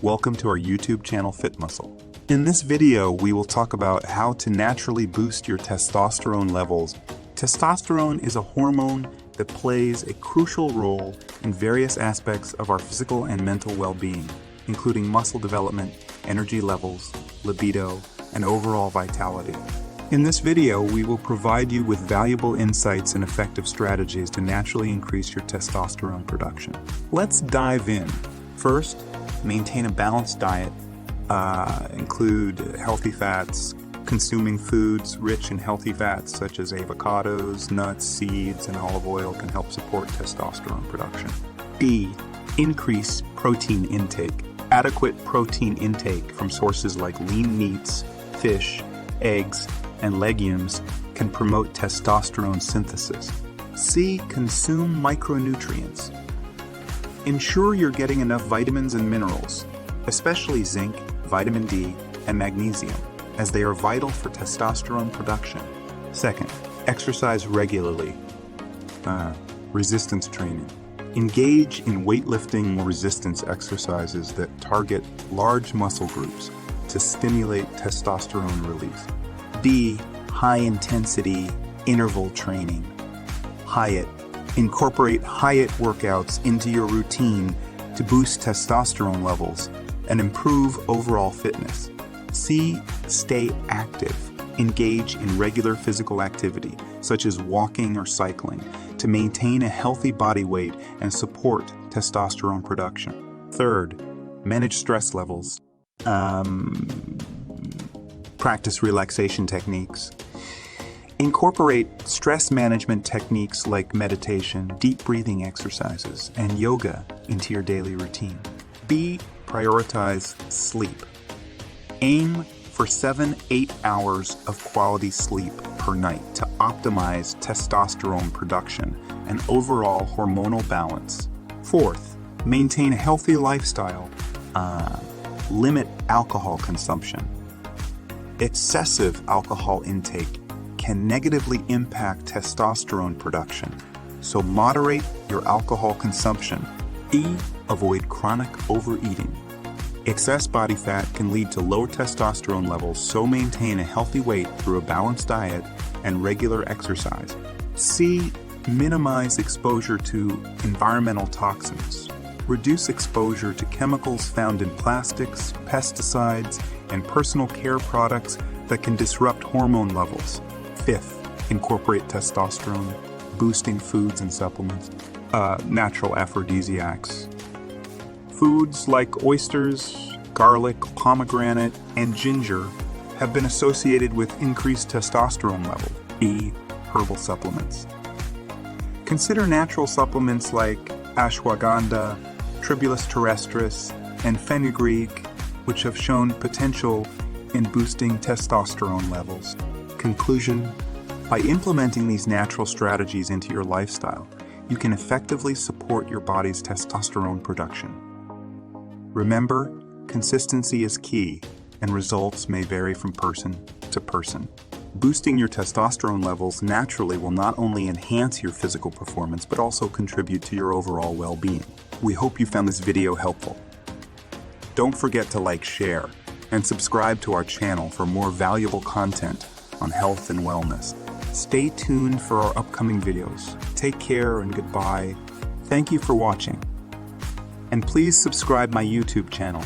Welcome to our YouTube channel FitMuscle. In this video, we will talk about how to naturally boost your testosterone levels. Testosterone is a hormone that plays a crucial role in various aspects of our physical and mental well-being, including muscle development, energy levels, libido, and overall vitality. In this video, we will provide you with valuable insights and effective strategies to naturally increase your testosterone production. Let's dive in. First, maintain a balanced diet. Include healthy fats. Consuming foods rich in healthy fats such as avocados, nuts, seeds, and olive oil can help support testosterone production. B. Increase protein intake. Adequate protein intake from sources like lean meats, fish, eggs, and legumes can promote testosterone synthesis. C. Consume micronutrients. Ensure you're getting enough vitamins and minerals, especially zinc, vitamin D, and magnesium, as they are vital for testosterone production. Second, exercise regularly. Resistance training. Engage in weightlifting or resistance exercises that target large muscle groups to stimulate testosterone release. D. High-intensity interval training. HIIT. Incorporate HIIT workouts into your routine to boost testosterone levels and improve overall fitness. C. Stay active. Engage in regular physical activity, such as walking or cycling, to maintain a healthy body weight and support testosterone production. Third, manage stress levels. Practice relaxation techniques. Incorporate stress management techniques like meditation, deep breathing exercises, and yoga into your daily routine. B. Prioritize sleep. Aim for 7-8 hours of quality sleep per night to optimize testosterone production and overall hormonal balance. Fourth, maintain a healthy lifestyle. Limit alcohol consumption. Excessive alcohol intake can negatively impact testosterone production, so moderate your alcohol consumption. E. Avoid chronic overeating. Excess body fat can lead to low testosterone levels, so maintain a healthy weight through a balanced diet and regular exercise. C. Minimize exposure to environmental toxins. Reduce exposure to chemicals found in plastics, pesticides, and personal care products that can disrupt hormone levels. Fifth, incorporate testosterone boosting foods and supplements. Natural aphrodisiacs. Foods like oysters, garlic, pomegranate, and ginger have been associated with increased testosterone level. E. Herbal supplements. Consider natural supplements like ashwagandha, tribulus terrestris, and fenugreek, which have shown potential in boosting testosterone levels. Conclusion: by implementing these natural strategies into your lifestyle, you can effectively support your body's testosterone production. Remember, consistency is key, and results may vary from person to person. Boosting your testosterone levels naturally will not only enhance your physical performance, but also contribute to your overall well-being. We hope you found this video helpful. Don't forget to like, share, and subscribe to our channel for more valuable content on health and wellness. Stay tuned for our upcoming videos. Take care and goodbye. Thank you for watching. And please subscribe my YouTube channel.